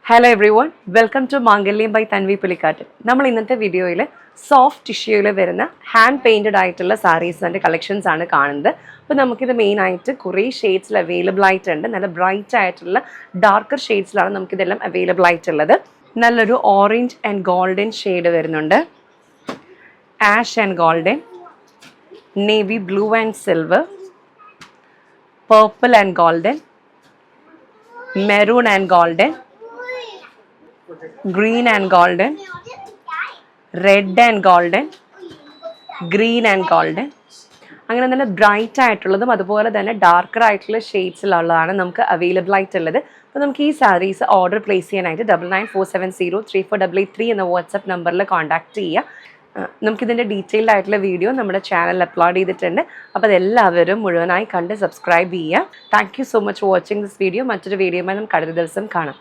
Hello everyone, welcome to Mangalyam by Tanvi Pulikkattu. നമ്മൾ ഇന്നത്തെ വീഡിയോയിൽ സോഫ്റ്റ് ടിഷ്യൂയിൽ വരുന്ന ഹാൻഡ് പെയിൻറ്റഡ് ആയിട്ടുള്ള സാരീസിൻ്റെ കളക്ഷൻസ് ആണ് കാണുന്നത്. അപ്പോൾ നമുക്കിത് മെയിനായിട്ട് കുറേ ഷെയ്ഡ്സിൽ അവൈലബിൾ ആയിട്ടുണ്ട്. നല്ല ബ്രൈറ്റ് ആയിട്ടുള്ള ഡാർക്കർ ഷെയ്ഡ്സിലാണ് നമുക്കിതെല്ലാം അവൈലബിൾ ആയിട്ടുള്ളത്. നല്ലൊരു ഓറഞ്ച് ആൻഡ് ഗോൾഡൻ ഷെയ്ഡ് വരുന്നുണ്ട്, ash and golden, navy blue and silver, purple and golden, maroon and golden, green and golden, red and golden, green and golden. അങ്ങനെ നല്ല ബ്രൈറ്റ് ആയിട്ടുള്ളതും അതുപോലെ തന്നെ ഡാർക്കർ ആയിട്ടുള്ള ഷെയ്ഡ്സിലുള്ളതാണ് നമുക്ക് അവൈലബിൾ ആയിട്ടുള്ളത്. അപ്പോൾ നമുക്ക് ഈ സാരീസ് ഓർഡർ പ്ലേസ് ചെയ്യാനായിട്ട് 9947034883 എന്ന വാട്സപ്പ് നമ്പറിൽ കോൺടാക്ട് ചെയ്യുക. നമുക്കിതിൻ്റെ ഡീറ്റെയിൽഡ് ആയിട്ടുള്ള വീഡിയോ നമ്മുടെ ചാനലിൽ അപ്ലോഡ് ചെയ്തിട്ടുണ്ട്. അപ്പോൾ അതെല്ലാവരും മുഴുവനായി കണ്ട് സബ്സ്ക്രൈബ് ചെയ്യുക. Thank you so much for watching this video. മറ്റൊരു വീഡിയോയുമായി നമുക്ക് അടുത്ത ദിവസം കാണാം.